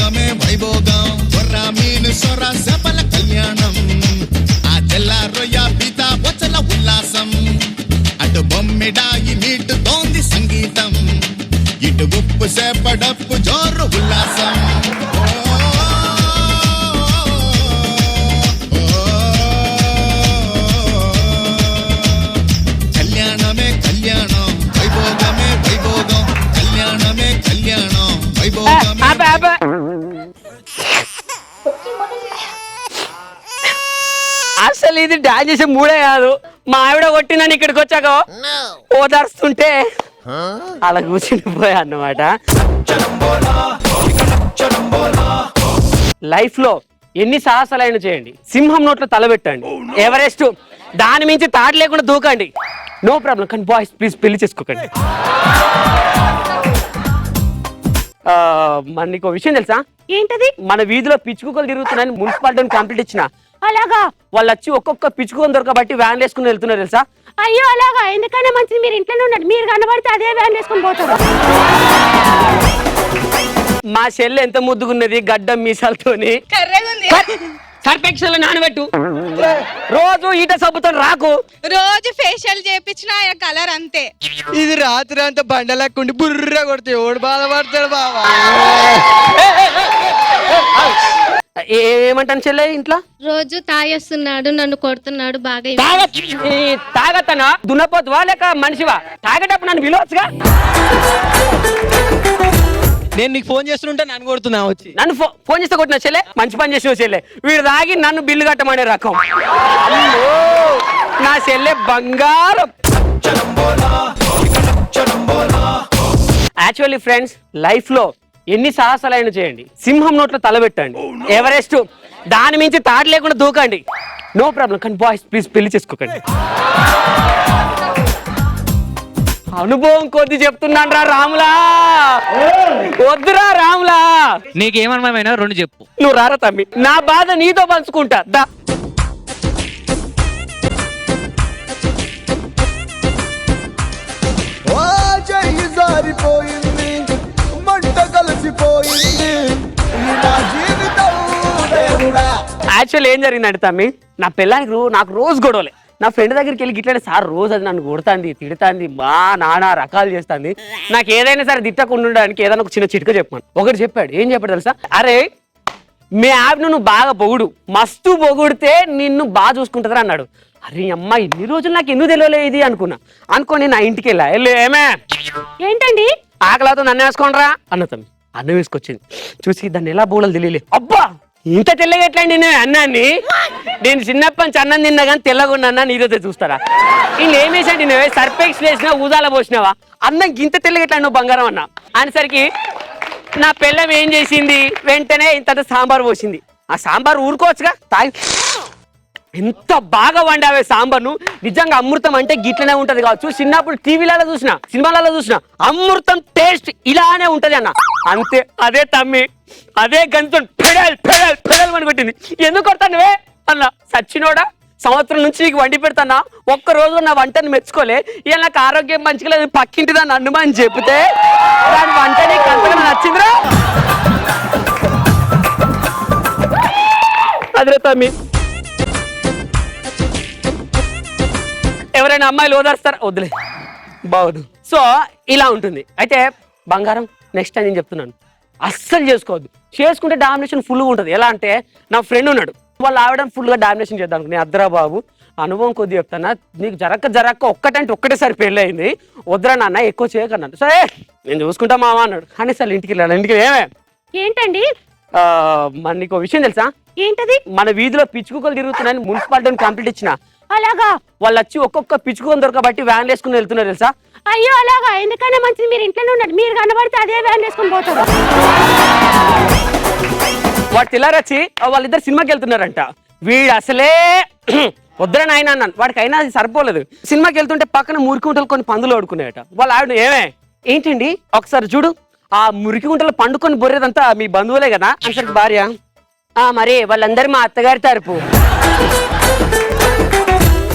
వైభోగమే వైభోగం కొర్ర మీను సొర సెపల కళ్యాణం ఆ తెల్ల రొయ్య పీత బొచ్చల ఉల్లాసం అటు బొమ్మిడాయి మీటుతోంది సంగీతం ఇటు ఉప్పు సేపడప్పు జోరు ఉల్లాసం కళ్యాణమే కళ్యాణం వైభోగమే వైభోగం కళ్యాణమే కళ్యాణం వైభోగమే అసలు ఇది డాన్స్ చేసే మూడే కాదు మా ఆవిడ కొట్టినని ఇక్కడికి వచ్చాక ఓదార్స్తుంటే అలా కూర్చుండిపోయా అన్నమాట. లైఫ్ లో ఎన్ని సాహసాలైనా చేయండి, సింహం నోట్లో తలబెట్టండి, ఎవరెస్ట్ దాని మించి తాడు లేకుండా దూకండి, నో ప్రాబ్లం. కానీ బాయ్స్ ప్లీజ్ పెళ్లి చేసుకోకండి. మన నీకు విషయం తెలుసా? ఏంటది? మన వీధిలో పిచ్చుకుక్కలు తిరుగుతున్నాయని మున్సిపాలిటీని కంప్లీట్ ఇచ్చిన. అలాగా? వాళ్ళు వచ్చి ఒక్కొక్క పిచ్చుకొని దొరకబట్టి వ్యాన్ వేసుకుని వెళ్తున్నారు తెలుసా? అయ్యో అలాగా? ఎందుకైనా మంచిది మీరు ఇంట్లోనే ఉన్నారు, మీరు కనబడితే అదే వ్యాన్ వేసుకుని పోతారు. మా చెల్లె ఎంత ముద్దుగున్నది, గడ్డం మీసాలతోని సర్ఫెక్షన్ నానబెట్టు, రోజు ఈట సబ్బుతో రాకు, రోజు ఫేషియల్ చేయించిన కలర్ అంతే. ఇది రాత్రి అంతా బండలెక్కుండి బుర్ర కొడితే ఓడి బాధపడతాడు బాబా. ఏమంటాను చెల్లె? ఇంట్లో రోజు తాగేస్తున్నాడు, నన్ను కొడుతున్నాడు బాగా. తాగతనా? దున్నపోతువా లేక మనిషివా? తాగేటప్పుడు నన్ను విలువచ్చుగా. నేను నీకు ఫోన్ చేస్తుంటే నన్ను కొడుతున్నా వచ్చి. నన్ను ఫోన్ చేస్తే కొట్టిన చెల్లె, మంచి పని చేసిన చెల్లె. వీడు తాగి నన్ను బిల్లు కట్టమనే రకం. నా చెల్లె బంగారం. యాక్చువల్లీ ఫ్రెండ్స్, లైఫ్ లో ఎన్ని సాహసాలైనా చేయండి, సింహం నోట్లో తలబెట్టండి, ఎవరెస్ట్ దాని మించి తాడు లేకుండా దూకండి, నో ప్రాబ్లం. కానీ బాయ్స్ ప్లీజ్ పెళ్లి చేసుకోకండి. అనుభవం కొద్ది చెప్తున్నాను రా రాములా, వద్దురా రాములా. నీకేమన్నా రెండు చెప్పు. నువ్వు రారా తమ్మి, నా బాధ నీతో పంచుకుంటా దా. యాక్చువల్ ఏం జరిగిందంటే తమ్మి, నా పిల్లానికి నాకు రోజు గొడవలే. నా ఫ్రెండ్ దగ్గరికి వెళ్ళి గిట్లనే సార్ రోజు అది నన్ను కొడుతుంది, తిడుతుంది, నానా రకాలు చేస్తుంది. నాకు ఏదైనా సరే తిట్టకుండా ఉండడానికి ఏదైనా ఒక చిన్న చిట్క చెప్పాను. ఒకటి చెప్పాడు. ఏం చెప్పాడు తెలుసా? అరే మీ యాప్ను నువ్వు బాగా పొగుడు, మస్తు పొగుడితే నిన్ను బాగా చూసుకుంటుందిరా అన్నాడు. అరే అమ్మ, ఇన్ని రోజులు నాకు ఎందుకు తెలియలే ఇది అనుకోని నా ఇంటికి వెళ్ళా. ఏమే ఏంటండి ఆకలితో నన్ను వేసుకోండిరా అన్నతం. అన్నం వేసుకొచ్చింది. చూసి దాన్ని ఎలా బోళలు తెలియలే. అబ్బా ఇంత తెల్లగా ఎట్లా అండి నేను అన్నాన్ని? నేను చిన్నప్పటి నుంచి అన్నం తిన్నా కానీ తెల్లగా ఉన్న అన్న నీరైతే చూస్తారా? నేను ఏమేసాండి, నువ్వే సర్ఫెక్స్ వేసినా ఊదాల పోసినావా? అన్నం ఇంత తెల్లగా ఎట్లా నువ్వు బంగారం అన్నా అనేసరికి నా పిల్లం ఏం చేసింది, వెంటనే ఇంత సాంబార్ పోసింది. ఆ సాంబార్ ఊరుకోవచ్చుగా, తాగి ఎంత బాగా వండావే సాంబార్ను. నిజంగా అమృతం అంటే గిట్లనే ఉంటది కావచ్చు. చిన్నప్పుడు టీవీలలో చూసిన, సినిమాలలో చూసిన అమృతం టేస్ట్ ఇలానే ఉంటది అన్న. అంతే, అదే తమ్మి, అదే గంతో పెడల్ పెడల్ పెడల్ అని కొట్టింది. ఎందుకు కొడతానువే అన్న? సచ్చినోడా, సంవత్సరం నుంచి నీకు వండి పెడతానా, ఒక్క రోజు నా వంటను మెచ్చుకోలే. ఇలా నాకు ఆరోగ్యం మంచిగా లేదు, పక్కింటి దాన్ని అన్నుమని చెప్తే దాని వంట నీకు అంతగా నచ్చిందిరా? అదే తమ్మి, ఎవరైనా అమ్మాయిలు ఓదార్స్తారా? వద్దులే, బాగోదు. సో ఇలా ఉంటుంది. అయితే బంగారం, నెక్స్ట్ టైం నేను చెప్తున్నాను, అస్సలు చేసుకోవద్దు. చేసుకుంటే డామినేషన్ ఫుల్గా ఉంటుంది. ఎలా అంటే, నా ఫ్రెండ్ ఉన్నాడు, వాళ్ళు ఆవిడ ఫుల్గా డామినేషన్ చేద్దాం అనుకో. నేను అద్దరా బాబు, అనుభవం కొద్ది చెప్తానా, నీకు జరక్క ఒక్కటంటే ఒక్కటేసారి పెళ్ళి అయింది, వద్దురా నాన్న ఎక్కువ చేయకన్నాను. సరే నేను చూసుకుంటా మావా అన్నాడు. కానీ సార్ ఇంటికి వెళ్ళాను. ఇంటికి ఏంటండి మన నీకు విషయం తెలుసా? ఏంటది? మన వీధిలో పిచ్చుకుక్కలు తిరుగుతున్నాయని మున్సిపాలిటీని కంప్లీట్ ఇచ్చిన. అలాగా? వాళ్ళు వచ్చి ఒక్కొక్క పిచ్చుకొని దొరకబట్టి వ్యాన్ వేసుకుని వెళ్తున్నారు తెలుసా? అయ్యో అలాగా? ఎందుకైనా మంచిది మీరు ఇంట్లోనే ఉన్నారు, మీరు కనబడితే అదే వ్యాన్ వేసుకుని పోతారు. వాడు తెల్లారొచ్చి వాళ్ళిద్దరు సినిమాకి వెళ్తున్నారంట. వీడు అసలే వద్దురా నాయన అన్నాను. వాడికి అయినా అది సరిపోలేదు. సినిమాకి వెళ్తుంటే పక్కన మురికి గుంటలు కొన్ని పందులు ఆడుకున్నాయట. వాళ్ళు ఆవిడ ఏంటండి ఒకసారి చూడు, ఆ మురికి గుంటలు పండుకొని బొర్రేదంతా మీ బంధువులే కదా అనేసరికి భార్య, మరి వాళ్ళందరూ మా అత్తగారి తరపు.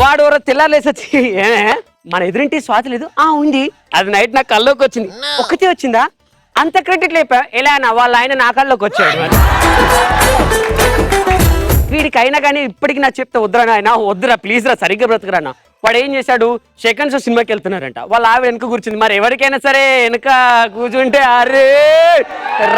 వాడు ఎవరో తెల్లారేసొచ్చి, మన ఎదురింటి స్వాతి లేదు? ఉంది. అది నైట్ నాకు కల్లోకి వచ్చింది. ఒక్కతే వచ్చిందా? అంత క్రెడిట్ లేపా ఎలా అన్న వాళ్ళ ఆయన నా కళ్ళలోకి వచ్చాడు. వీడికి అయినా కానీ ఇప్పటికి నాకు చెప్తే వద్దురా ఆయన వద్దురా ప్లీజ్ రా సరిగ్గా బ్రతకరానా. వాడు ఏం చేశాడు సెకండ్ షో సినిమాకి వెళ్తున్నారంట. వాళ్ళ ఆవిడ వెనుక కూర్చుంది. మరి ఎవరికైనా సరే వెనుక కూర్చుంటే అరే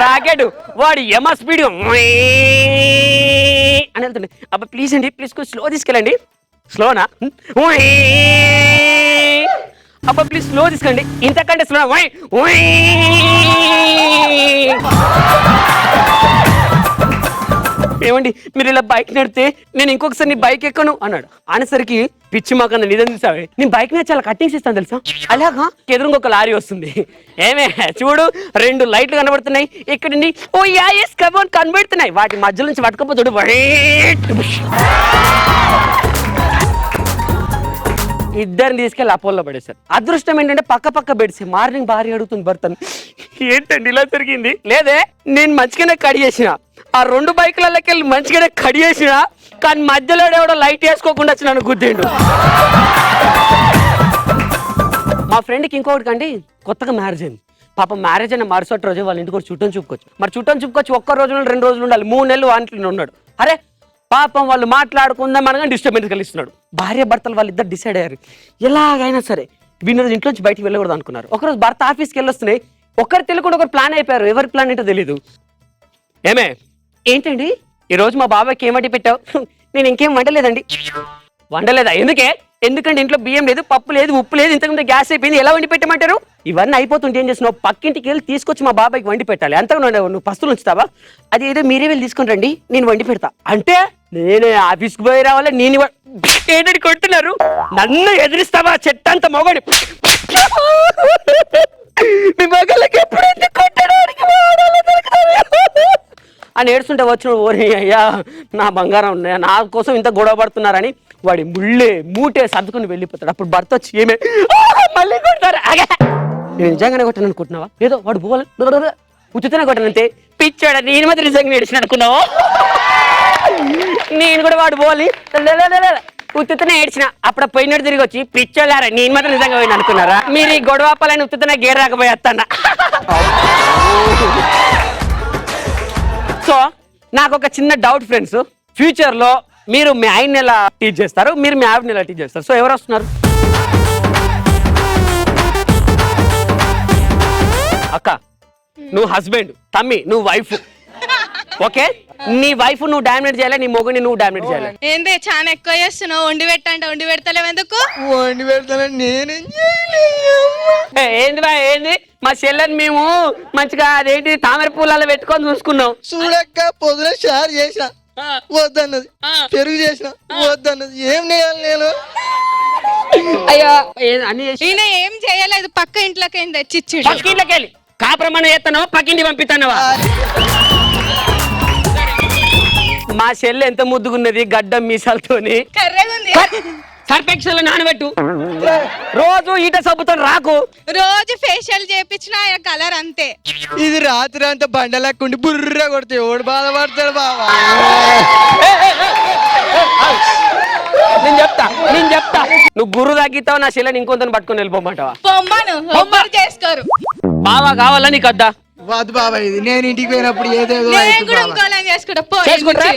రాకెట్ వాడు యమ స్పీడ్ అని వెళ్తుండే. అబ్బా ప్లీజ్ అండి ప్లీజ్ స్లో తీసుకెళ్ళండి. స్లోనా అబ్బా ప్లీజ్ స్లో తీసుకెళ్ళండి. ఇంతకంటే స్లో ఏమండి మీరు ఇలా బైక్ నడితే నేను ఇంకొకసారి నీ బైక్ ఎక్కను అన్నాడు. అనేసరికి పిచ్చి మాకన్నా నిజం చూసావే నేను బైక్ మీద చాలా కట్టింగ్స్ ఇస్తాను తెలుసా. అలాగా ఎదురుగా ఒక లారీ వస్తుంది. ఏమే చూడు 2 లైట్లు కనబడుతున్నాయి ఇక్కడ నుండి ఓ యాస్ కబోన్ కనబడుతున్నాయి. వాటి మధ్య నుంచి పట్టుకోపోతాడు. ఇద్దరిని తీసుకెళ్ళి అపోలో పడేశారు. అదృష్టం ఏంటంటే పక్క బెడ్స్. మార్నింగ్ భార్య అడుగుతుంది భర్తను ఏంటండి ఇలా జరిగింది. లేదే నేను మంచిగానే కడిగేసిన ఆ 2 బైకులకి వెళ్ళి మంచిగానే కడిగేసిన కానీ మధ్యలో ఎవడో లైట్ వేసుకోకుండా వచ్చి నన్ను గుద్దిండు. మా ఫ్రెండ్కి ఇంకొకటి కండి కొత్తగా మ్యారేజ్ అయింది. పాపం మ్యారేజ్ అయిన మరుసటి రోజు వాళ్ళ ఇంటికి చుట్టం చూపుకోవచ్చు. మరి చుట్టం చూపుకొచ్చి ఒక్క రోజు 2 రోజులు ఉండాలి. 3 నెలలు వాంట్లో ఉన్నాడు. అరే పాపం వాళ్ళు మాట్లాడుకుందాం అనగా డిస్టర్బెన్స్ కలిగిస్తున్నాడు. భార్య భర్తలు వాళ్ళిద్దరు డిసైడ్ అయ్యారు ఎలాగైనా సరే వీళ్ళ ఇంట్లోంచి బయటికి వెళ్ళకూడదు అనుకున్నారు. ఒకరోజు భర్త ఆఫీస్కి వెళ్ళొస్తున్నాయి. ఒకరు తెలియకుండా ఒకరు ప్లాన్ అయిపోయారు. ఎవరి ప్లాన్ ఏంటో తెలీదు. ఏమే ఏంటండి ఈరోజు మా బాబాయ్కి ఏం వండి పెట్టావు. నేను ఇంకేం వండలేదండి. వండలేదా ఎందుకంటే ఇంట్లో బియ్యం లేదు పప్పు లేదు ఉప్పు లేదు ఇంతకుముందు గ్యాస్ అయిపోయింది ఎలా వండి పెట్టమంటారు. ఇవన్నీ అయిపోతుంటే ఏం చేస్తున్నావు పక్కింటికి వెళ్ళి తీసుకొచ్చి మా బాబాయ్కి వండి పెట్టాలి. అంతగా నువ్వు పస్తులు ఉంచుతావా. అది ఏదో మీరే వెళ్ళి తీసుకుని రండి నేను వండి పెడతా అంటే నేను ఆఫీస్కి పోయి రావాలి. నేను ఏంటని కొడుతున్నారు నన్ను ఎదిరిస్తావా చెట్టంత మొగడి మీ మగళ్ళకి ఎప్పుడైతే కొట్టడానికి అని ఏడుస్తుంటే వచ్చిన ఓరి అయ్యా నా బంగారం ఉన్నాయా నా కోసం ఇంత గొడవ పడుతున్నారని వాడి మూటే సర్దుకుని వెళ్ళిపోతాడు. అప్పుడు భర్త వచ్చి ఏమే మళ్ళీ కొడతారు. నేను నిజంగానే కొట్టాను అనుకుంటున్నావా ఏదో వాడు పోవాలి ఉచితంగా కొట్టానంతే పిచ్చాడ నేను మాత్రం నిజంగా ఏడిచిన అనుకున్నావా. నేను కూడా వాడు పోవాలి ఉత్తుతనే ఏడ్చిన అప్పుడు పోయినట్టు తిరిగి వచ్చి పిచ్చోళ్ళారా నేను మాత్రం నిజంగా పోయిన అనుకున్నారా. మీరు ఈ గొడవ ఆపాలని ఉత్తుతనే గేర్ రాకపోయేస్తాను. సో నాకు ఒక చిన్న డౌట్ ఫ్రెండ్స్ ఫ్యూచర్ లో మీరు మీ ఆయన్ని ఎలా టీచ్ చేస్తారు మీరు మీ ఆవిడని ఎలా టీచ్ చేస్తారు. సో ఎవరు వస్తున్నారు అక్క నువ్వు హస్బెండ్ తమ్మి నువ్వు వైఫ్ ఓకే నీ వైఫ్ నువ్వు డామినేట్ చేయాలి నీ మొగుని నువ్వు డామినేట్ చేయాలి. ఏంది చాలా ఎక్కువ చేస్తున్నావు వండి పెట్టంటే వండి పెడతలేవు ఎందుకు వండి పెడతాను నేనేం ఏంది బా ఏంది మా చెల్లెని మేము మంచిగా అదేంటి తామర పూలలో పెట్టుకొని చూసుకున్నాం. చూడక్క పొద్దున షేర్ చేసిన వద్దన్నది పెరుగు చేసిన వద్దన్నది ఏం చేయాలి నేను. అయ్యా అన్ని ఈయన ఏం చేయలేదు పక్క ఇంట్లోకి ఏం తెచ్చిచ్చిండు. పక్కింట్లోకి వెళ్ళి కాపురమన్న చేస్తానో పక్కింటి పంపిస్తానవా. మా చెల్లె ఎంత ముద్దుగున్నది గడ్డం మీసాలతోని కర్రెగుంది సర్ఫెక్షన్ నానబెట్టు రోజు ఈట సబ్బుతో రాకు రోజు ఫేషియల్ చేపించిన కలర్ అంతే. ఇది రాత్రి అంతా బండలెక్కుండి బుర్ర కొడితే ఎవడు బాధపడతాడు బాబా. నేను చెప్తా నువ్వు గురు తగ్గిస్తావు నా చెల్లెని ఇంకొంత పట్టుకొని వెళ్ళిపోమంటావా. బొమ్మను బొమ్మలు చేసుకోరు బావా కావాలా నీకు వద్దా వద్దు బాబా ఇది నేను ఇంటికి పోయినప్పుడు ఏదేదో నేను కూడా ఇంకోలా చేసుకుంటా పో చేసుకుంటారా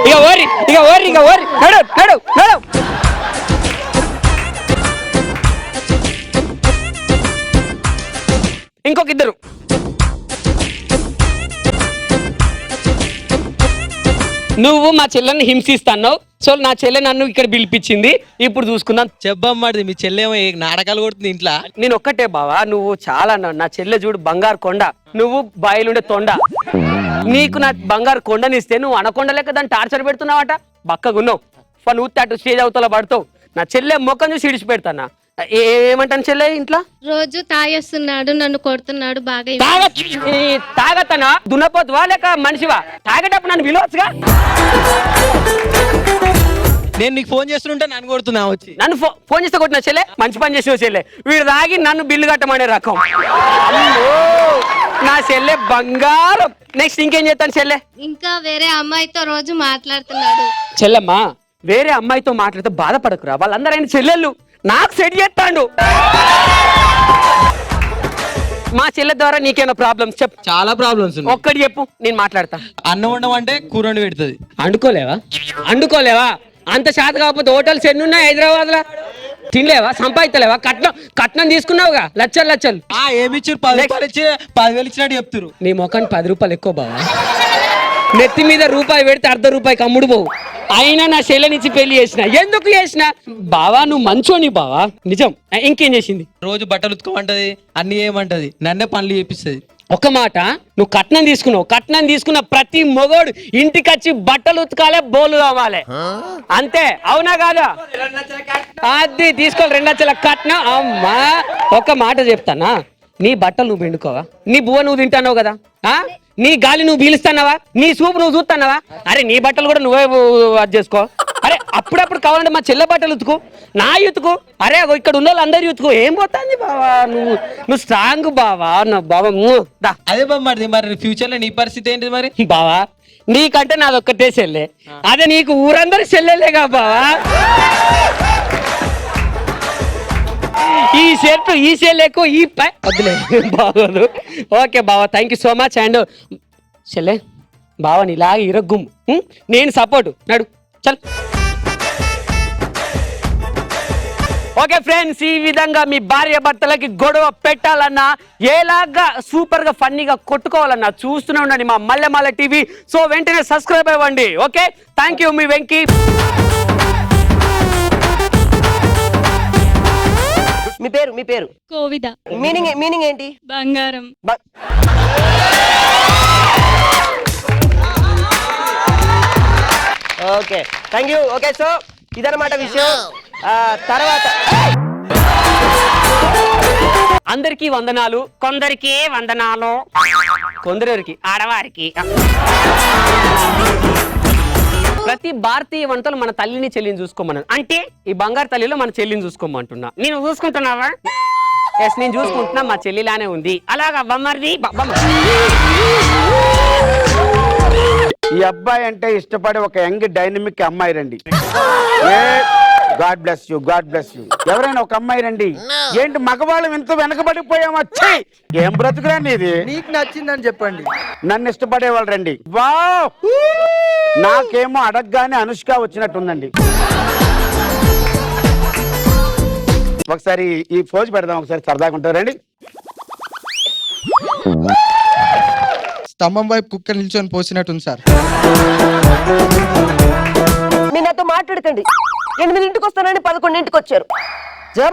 ఇక ఓరి నడు నడు నడు. ఇంకొక ఇద్దరు నువ్వు మా చెల్లెని హింసిస్తాన్నావు. సో నా చెల్లె నన్ను ఇక్కడ పిలిపించింది ఇప్పుడు చూసుకుందాం. చెప్పమ్మది మీ చెల్లెమో నాటకాలు కొడుతుంది ఇంట్లో. నేను ఒక్కటే బావా నువ్వు చాలా నా చెల్లె చూడు బంగారు కొండ నువ్వు బాయిలుండే తొండ. నీకు నా బంగారు కొండనిస్తే నువ్వు అనకొండ లెక్క దాన్ని టార్చర్ పెడుతున్నావట బక్కగున్నావు. నువ్వు అటు స్టేజ్ అవతల పడతావు. నా చెల్లె మొక్కను చూసి ఇడిచి పెడతానా ఏమంటాను చెల్లె ఇంట్లో రోజు తాగేస్తున్నాడు నన్ను కొడుతున్నాడు బాగా తాగతనా దున్నపోతువా లేక మనిషివా తాగేటప్పుడు నన్ను విలువచ్చుగా. నేను నీకు ఫోన్ చేస్తుంటే నన్ను కొడుతున్నా వచ్చి నన్ను ఫోన్ చేస్తే కొట్టిన చెల్లె మంచి పని చేసిన చెల్లె వీడు తాగి నన్ను బిల్లు కట్టమనే రకం. నా చెల్లె బంగారం. నెక్స్ట్ ఇంకేం చేస్తాను చెల్లె ఇంకా వేరే అమ్మాయితో రోజు మాట్లాడుతున్నాడు. చెల్లెమ్మా వేరే అమ్మాయితో మాట్లాడితే బాధపడకురా వాళ్ళందరూ ఆయన చెల్లెళ్ళు నాకు సెట్ చేస్తాడు. మా చెల్లె ద్వారా నీకేమైనా ప్రాబ్లమ్స్ చెప్పు. చాలా ప్రాబ్లమ్స్ ఉన్నాయి. ఒక్కటి చెప్పు, నేను మాట్లాడతా. అన్నం వండమంటే కూర వండి పెడుతుంది. అండుకోలేవా అంత శాత కాకపోతే హోటల్స్ ఎన్ని ఉన్నాయి హైదరాబాద్ లో? తినలేవా? సంపాదితలేవా? కట్నం తీసుకున్నావుగా లచ్చలు. ఏమి ఇచ్చారు? 10 రూపాయలు ఇచ్చి 10,000 ఇచ్చినట్టు చెప్తారు. నీ ముఖానికి 10 రూపాయలు ఎక్కువ బావా. నెత్తి మీద రూపాయి పెడితే ₹1 అమ్ముడు పోవు. అయినా నా చెల్లెనిచ్చి పెళ్లి చేసిన. ఎందుకు చేసిన బావా? నువ్వు మంచోని బావా, నిజం. ఇంకేం చేసింది? రోజు బట్టలు ఉతుకోమంటది, అన్ని ఏమంటది, నన్నే పనులు చేపిస్తుంది. ఒక మాట, నువ్వు కట్నం తీసుకున్న ప్రతి మొగోడు ఇంటికి వచ్చి బట్టలు ఉతకాలే, బోలు కావాలి, అంతే. అవునా కాదా? అది తీసుకోవాలి 2 లక్షల కట్నం. అమ్మా ఒక మాట చెప్తానా, నీ బట్టలు నువ్వు పిండుకోవా? నీ బువ్వ నువ్వు తింటాన్నావు కదా, నీ గాలి నువ్వు పీలుస్తున్నావా? నీ సూపు నువ్వు చూస్తున్నావా? అరే నీ బట్టలు కూడా నువ్వే అది చేసుకో. అరే అప్పుడప్పుడు కావాలంటే మా చెల్లె బట్టలు ఉతుకు, నా ఉతుకు. అరే ఇక్కడ ఉన్న వాళ్ళు అందరు ఉతుకు. ఏం పోతుంది బావా? నువ్వు స్ట్రాంగ్ బావా. నా బావా అదే బామ్మది. మరి ఫ్యూచర్ లో నీ పరిస్థితి ఏంటి మరి? బావా నీకంటే నాది ఒక్కటే చెల్లె, అదే నీకు ఊరందరూ చెల్లెలేగా బావా. ఈ షర్టు ఈ చెల్లెకు ఈ పై వద్దులే బాగోదు. ఓకే బావా, thank you so much. And చెల్లె బావా నీలాగా ఇరగ్గుమ్ము, నేను సపోర్టు. నడు చల్. ఓకే ఫ్రెండ్స్, ఈ విధంగా మీ భార్య భర్తలకి గొడవ పెట్టాలన్నా, ఎలాగా సూపర్ గా ఫన్నీగా కొట్టుకోవాలన్నా చూస్తూనే ఉండండి మా మల్లెమాల టీవీ. సో వెంటనే సబ్స్క్రైబ్ అవ్వండి. Okay, thank you. మీ వెంకీ. మీ పేరు కోవిద. మీనింగ్ ఏంటి? బంగారం. Okay, thank you. Okay, so ఇదన్నమాట విషయం. తర్వాత అందరికీ వందనాలు, కొందరికి వందనాలు, కొందరికి ఆడవారికి. ప్రతి భారతీయ వంటలు మన తల్లిని చెల్లిని చూసుకోమన్నాను. అంటే ఈ బంగారు తల్లిలో మన చెల్లిని చూసుకోమంటున్నా. నేను చూసుకుంటున్నావా? ఎస్, నేను చూసుకుంటున్నా. మా చెల్లిలానే ఉంది. అలాగా బొమ్మర్ది. ఈ అబ్బాయి అంటే ఇష్టపడే ఒక యంగ్ డైనమిక్ అమ్మాయి రండి. God bless you, God bless you. ఎవరైనా ఒక అమ్మాయి రండి. ఏంటి మగవాళ్ళం ఇంత వెనకబడిపోయామా? ఏం బ్రతుకురండి ఇది? నీకు నచ్చిందని చెప్పండి. నన్ను ఇష్టపడే వాళ్ళు రండి. వావ్, నాకేమో అడగగానే అనుష్క వచ్చినట్టుందండి. ఒకసారి ఈ ఫోజ్ పెడదాం, ఒకసారి సరదాగా ఉంటారండి. స్తంభం వైపు కుక్క నిల్చొని పోసినట్టుంది సార్. మీరు నాతో మాట్లాడకండి. 8ంటికి వస్తానని 11ంటికి వచ్చారు.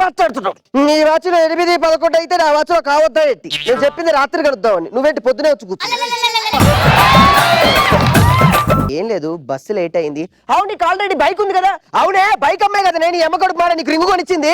మాట్లాడుతున్నావు. నీ వాచ్లో 8, 11 అయితే నా వాచ్లో కావద్దా ఏంటి? నేను చెప్పింది రాత్రి గడుద్దామని, నువ్వేంటి పొద్దునే వచ్చి కూర్చో. ఏం లేదు, బస్సు లేట్ అయింది. అవును, నీకు ఆల్రెడీ బైక్ ఉంది కదా? అవునే, బైక్ అమ్మే కదా నేను ఎమ్మ కొడుకు మాట నీకు రింగు కొనిచ్చింది.